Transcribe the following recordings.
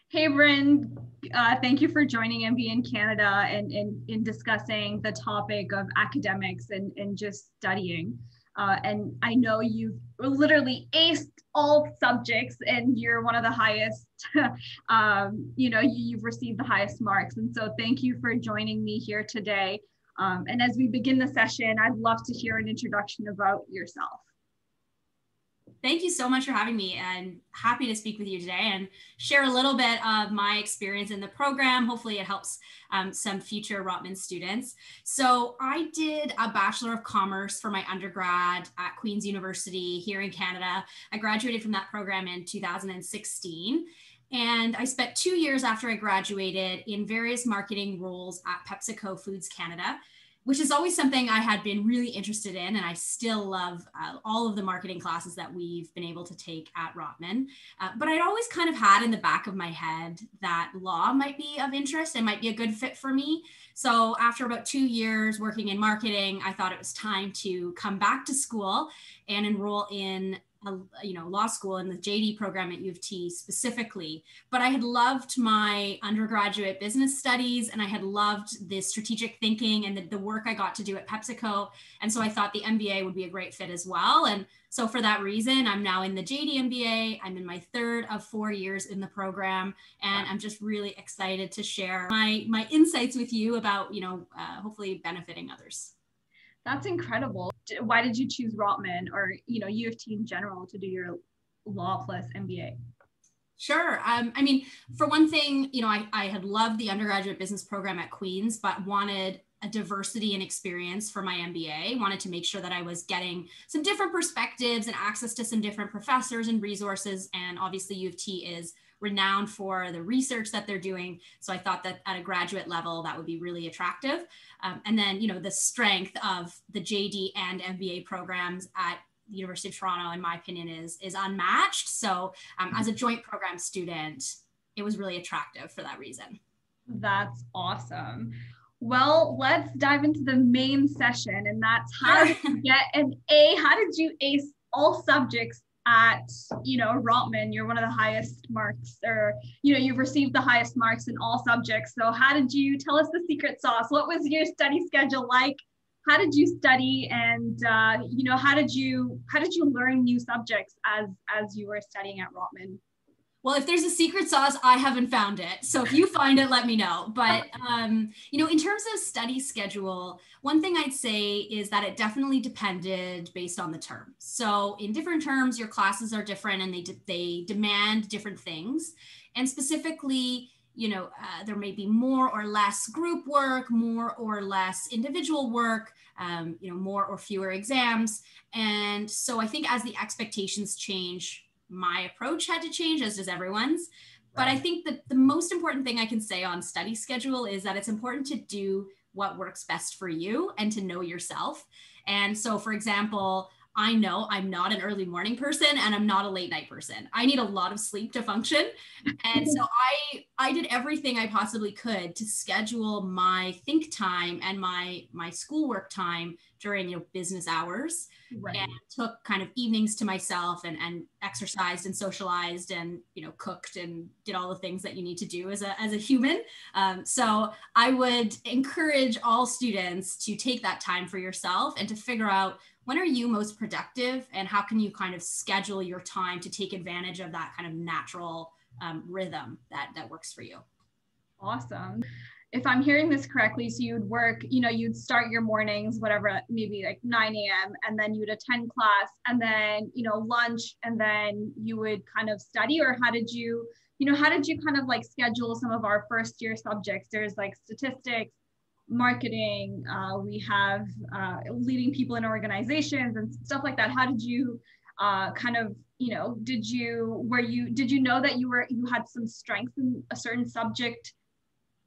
Hey, Bryn, thank you for joining MB in Canada and in discussing the topic of academics and just studying. And I know you've literally aced all subjects and you're one of the highest, you've received the highest marks. And so thank you for joining me here today. And as we begin the session, I'd love to hear an introduction about yourself. Thank you so much for having me, and happy to speak with you today and share a little bit of my experience in the program. Hopefully it helps some future Rotman students. So I did a Bachelor of Commerce for my undergrad at Queen's University here in Canada. I graduated from that program in 2016. And I spent 2 years after I graduated in various marketing roles at PepsiCo Foods Canada, which is always something I had been really interested in. And I still love all of the marketing classes that we've been able to take at Rotman. But I'd always kind of had in the back of my head that law might be of interest and might be a good fit for me. So after about 2 years working in marketing, I thought it was time to come back to school and enroll in law school in the JD program at U of T specifically. But I had loved my undergraduate business studies, and I had loved the strategic thinking and the work I got to do at PepsiCo. And so I thought the MBA would be a great fit as well. And so for that reason, I'm now in the JD MBA. I'm in my 3rd of 4 years in the program, and I'm just really excited to share my insights with you about, hopefully benefiting others. That's incredible. Why did you choose Rotman or, U of T in general to do your law plus MBA? Sure. For one thing, I had loved the undergraduate business program at Queen's, but wanted a diversity and experience for my MBA, wanted to make sure that I was getting some different perspectives and access to some different professors and resources. And obviously U of T is renowned for the research that they're doing. So I thought that at a graduate level, that would be really attractive. And then, the strength of the JD and MBA programs at the University of Toronto, in my opinion, is unmatched. So as a joint program student, it was really attractive for that reason. That's awesome. Well, let's dive into the main session, and that's how did you get an A? How did you ace all subjects at, Rotman? You're one of the highest marks, or, you've received the highest marks in all subjects. So how did you tell us the secret sauce? What was your study schedule like? How did you study? And, how did you learn new subjects as you were studying at Rotman? Well, if there's a secret sauce, I haven't found it. So if you find it, let me know. But, in terms of study schedule, one thing I'd say is that it definitely depended based on the term. So in different terms, your classes are different and they demand different things. And specifically, there may be more or less group work, more or less individual work, more or fewer exams. And so I think as the expectations change, my approach had to change, as does everyone's. But I think that the most important thing I can say on study schedule is that it's important to do what works best for you and to know yourself. And so, for example, I know I'm not an early morning person and I'm not a late night person. I need a lot of sleep to function. And so I did everything I possibly could to schedule my think time and my schoolwork time during, business hours. Right. And took kind of evenings to myself and exercised and socialized and, cooked and did all the things that you need to do as a human. So I would encourage all students to take that time for yourself and to figure out when are you most productive and how can you kind of schedule your time to take advantage of that kind of natural rhythm that works for you. Awesome. If I'm hearing this correctly, so you'd work, you'd start your mornings, whatever, maybe like 9 a.m. and then you'd attend class and then, lunch, and then you would kind of study, or how did you kind of like schedule some of our first year subjects? There's like statistics, marketing, we have leading people in organizations and stuff like that. How did you did you know that you had some strength in a certain subject,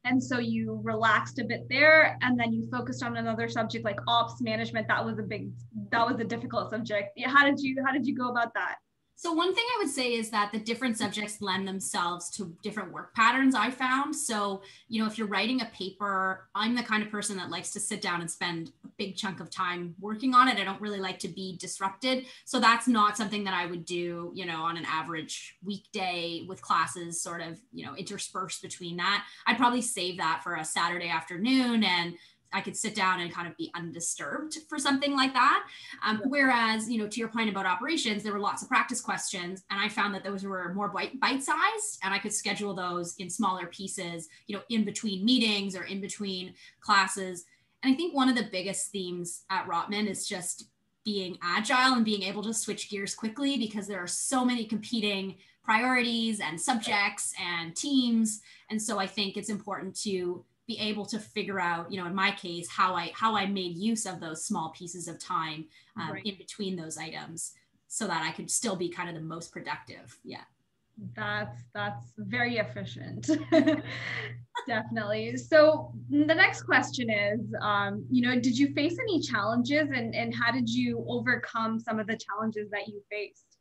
and so you relaxed a bit there, and then you focused on another subject like ops management? That was a difficult subject. Yeah, how did you go about that? So one thing I would say is that the different subjects lend themselves to different work patterns I found. So, if you're writing a paper, I'm the kind of person that likes to sit down and spend a big chunk of time working on it. I don't really like to be disrupted. So that's not something that I would do, on an average weekday with classes sort of, interspersed between that. I'd probably save that for a Saturday afternoon, and I could sit down and kind of be undisturbed for something like that. Whereas, to your point about operations, there were lots of practice questions, and I found that those were more bite-sized, and I could schedule those in smaller pieces, in between meetings or in between classes. And I think one of the biggest themes at Rotman is just being agile and being able to switch gears quickly, because there are so many competing priorities and subjects and teams. And so I think it's important to be able to figure out, in my case, how I made use of those small pieces of time in between those items, so that I could still be kind of the most productive. Yeah. That's very efficient. Definitely. So the next question is, did you face any challenges, and how did you overcome some of the challenges that you faced?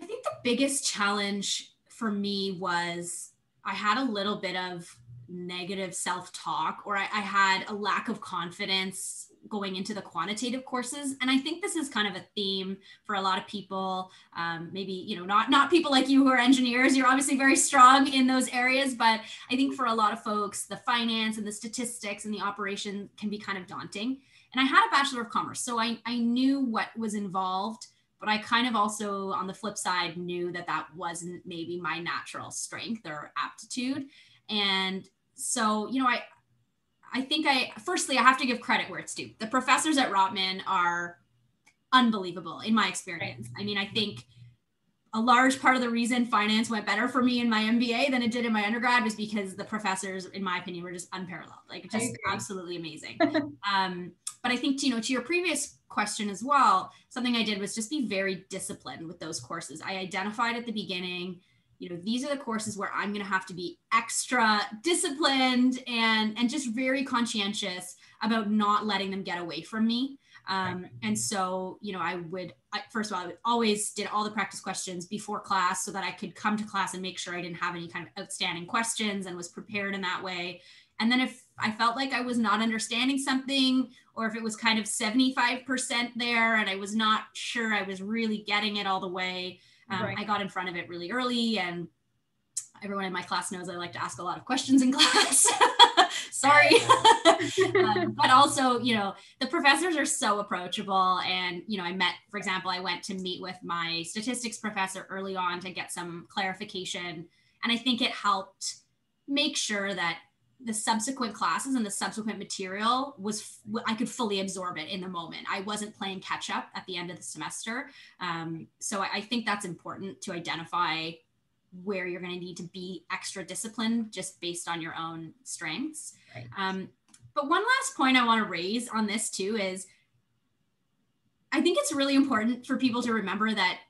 I think the biggest challenge for me was I had a little bit of negative self-talk, or I had a lack of confidence going into the quantitative courses. And I think this is kind of a theme for a lot of people. Maybe, not people like you who are engineers. You're obviously very strong in those areas, but I think for a lot of folks, the finance and the statistics and the operation can be kind of daunting. And I had a Bachelor of Commerce, so I knew what was involved, but I kind of also, on the flip side, knew that wasn't maybe my natural strength or aptitude. And so, I think firstly, I have to give credit where it's due. The professors at Rotman are unbelievable in my experience. I mean, I think a large part of the reason finance went better for me in my MBA than it did in my undergrad was because the professors, in my opinion, were just unparalleled, like just absolutely amazing. But I think, to your previous question as well, something I did was just be very disciplined with those courses. I identified at the beginning, these are the courses where I'm going to have to be extra disciplined and just very conscientious about not letting them get away from me. And so, first of all, I would always did all the practice questions before class so that I could come to class and make sure I didn't have any kind of outstanding questions and was prepared in that way. And then if I felt like I was not understanding something, or if it was kind of 75% there and I was not sure I was really getting it all the way, I got in front of it really early, and everyone in my class knows I like to ask a lot of questions in class. Sorry. But also, the professors are so approachable. And, for example, I went to meet with my statistics professor early on to get some clarification. And I think it helped make sure that the subsequent classes and the subsequent material I could fully absorb it in the moment. I wasn't playing catch up at the end of the semester. So I think that's important to identify where you're going to need to be extra disciplined just based on your own strengths. Right. But one last point I want to raise on this too is I think it's really important for people to remember that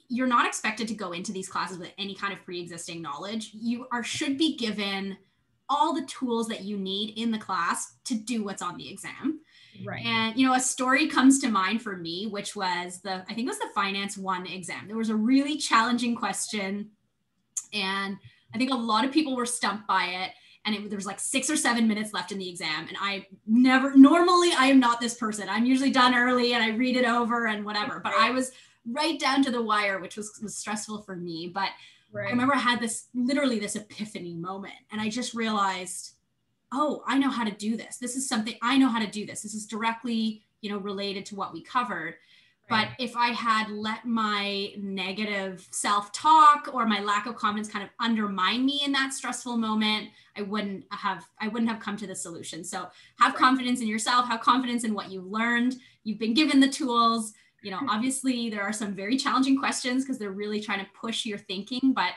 you're not expected to go into these classes with any kind of pre-existing knowledge. You should be given all the tools that you need in the class to do what's on the exam. Right. And, a story comes to mind for me, which was I think it was the Finance 1 exam. There was a really challenging question, and I think a lot of people were stumped by it. And there was like 6 or 7 minutes left in the exam. And normally I am not this person. I'm usually done early and I read it over and whatever, but I was right down to the wire, which was stressful for me. But right. I remember I had this epiphany moment, and I just realized, oh, I know how to do this. This is something I know how to do this. This is directly, related to what we covered. Right. But if I had let my negative self-talk or my lack of confidence kind of undermine me in that stressful moment, I wouldn't have come to the solution. So have confidence in yourself, have confidence in what you've learned. You've been given the tools. Obviously there are some very challenging questions because they're really trying to push your thinking, but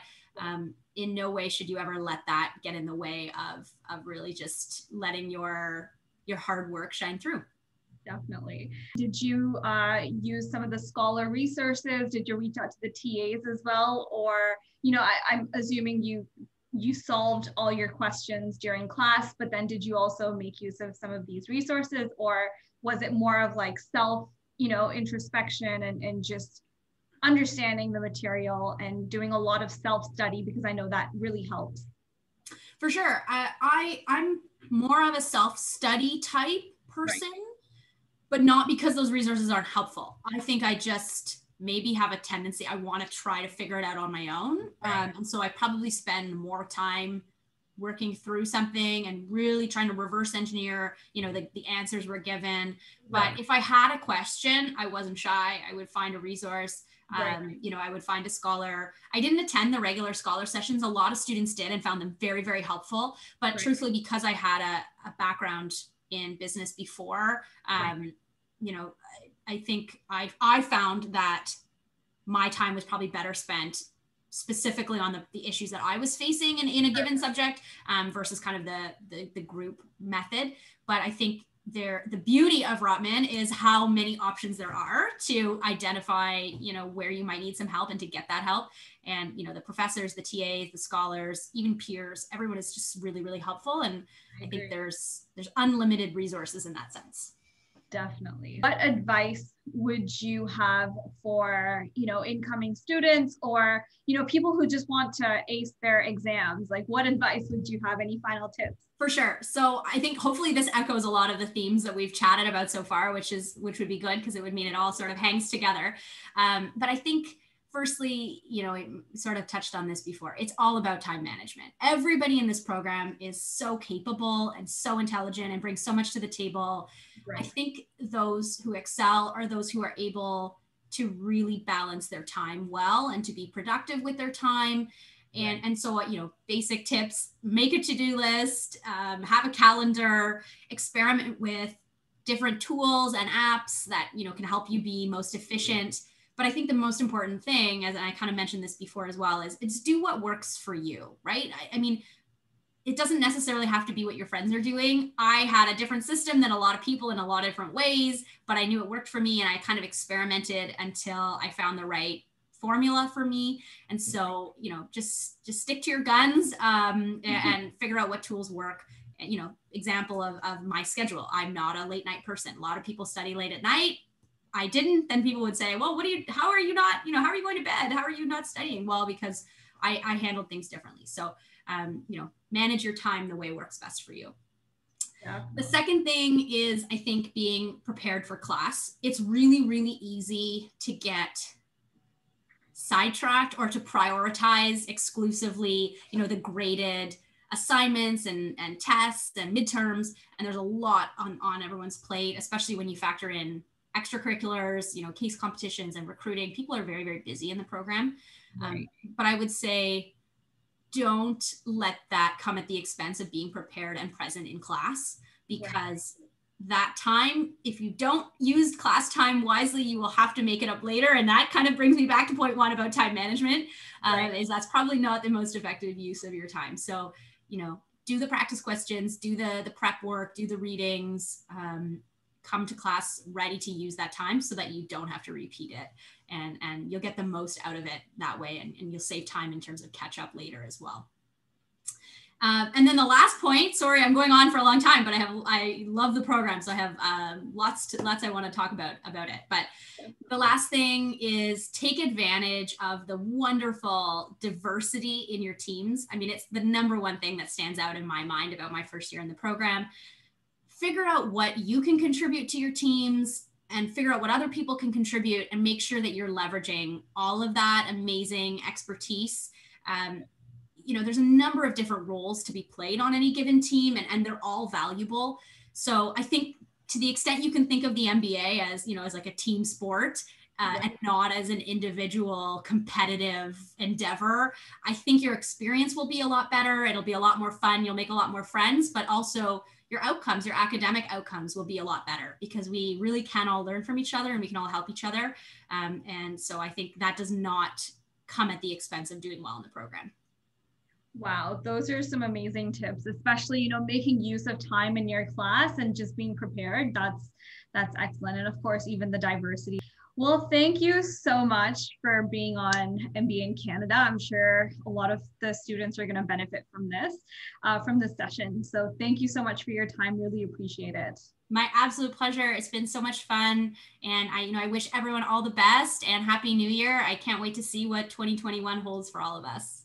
in no way should you ever let that get in the way of really just letting your hard work shine through. Definitely. Did you use some of the scholar resources? Did you reach out to the TAs as well? Or, I'm assuming you solved all your questions during class, but then did you also make use of some of these resources, or was it more of like self, introspection and just understanding the material and doing a lot of self-study, because I know that really helps. For sure. I'm more of a self-study type person, right, but not because those resources aren't helpful. I think I just maybe have a tendency, I want to try to figure it out on my own. Right. And so I probably spend more time working through something and really trying to reverse engineer, the answers we're given. Right. But if I had a question, I wasn't shy. I would find a resource. Right. I would find a scholar. I didn't attend the regular scholar sessions. A lot of students did and found them very, very helpful. But right. truthfully, because I had a background in business before, right. I think I found that my time was probably better spent specifically on the issues that I was facing in a given subject versus kind of the group method. But I think the beauty of Rotman is how many options there are to identify, where you might need some help and to get that help. And, the professors, the TAs, the scholars, even peers, everyone is just really, really helpful. And I think there's unlimited resources in that sense. Definitely. What advice would you have for, incoming students or, people who just want to ace their exams? Like, what advice would you have? Any final tips? For sure. So I think hopefully this echoes a lot of the themes that we've chatted about so far, which would be good because it would mean it all sort of hangs together. But I think firstly, it sort of touched on this before. It's all about time management. Everybody in this program is so capable and so intelligent and brings so much to the table. Right. I think those who excel are those who are able to really balance their time well and to be productive with their time. And so, basic tips, make a to-do list, have a calendar, experiment with different tools and apps that, can help you be most efficient. But I think the most important thing, as I kind of mentioned this before as well, is it's do what works for you, right? I mean, it doesn't necessarily have to be what your friends are doing. I had a different system than a lot of people in a lot of different ways, but I knew it worked for me and I kind of experimented until I found the right formula for me. And so, just stick to your guns and figure out what tools work. Example of my schedule. I'm not a late night person. A lot of people study late at night. I didn't. Then people would say, well, how are you going to bed? How are you not studying? Well, because I handled things differently. So, manage your time the way works best for you. Yeah. The second thing is, I think, being prepared for class. It's really, really easy to get sidetracked or to prioritize exclusively, the graded assignments and tests and midterms. And there's a lot on everyone's plate, especially when you factor in extracurriculars, case competitions and recruiting. People are very, very busy in the program. Right. But I would say, don't let that come at the expense of being prepared and present in class, because that time, if you don't use class time wisely, you will have to make it up later. And that kind of brings me back to point one about time management, is that's probably not the most effective use of your time. So, do the practice questions, do the prep work, do the readings, come to class ready to use that time so that you don't have to repeat it. And you'll get the most out of it that way. And you'll save time in terms of catch up later as well. And then the last point, sorry, I'm going on for a long time, but I love the program. So I have lots I want to talk about it. But the last thing is take advantage of the wonderful diversity in your teams. I mean, it's the number one thing that stands out in my mind about my first year in the program. Figure out what you can contribute to your teams and figure out what other people can contribute and make sure that you're leveraging all of that amazing expertise. There's a number of different roles to be played on any given team, and they're all valuable. So I think to the extent you can think of the MBA as, as like a team sport and not as an individual competitive endeavor, I think your experience will be a lot better. It'll be a lot more fun. You'll make a lot more friends, but also your outcomes, your academic outcomes will be a lot better because we really can all learn from each other and we can all help each other. And so I think that does not come at the expense of doing well in the program. Wow, those are some amazing tips, especially, making use of time in your class and just being prepared. That's excellent. And of course, even the diversity. Well, thank you so much for being on MBA in Canada. I'm sure a lot of the students are going to benefit from this session. So thank you so much for your time. Really appreciate it. My absolute pleasure. It's been so much fun. And I wish everyone all the best and Happy New Year. I can't wait to see what 2021 holds for all of us.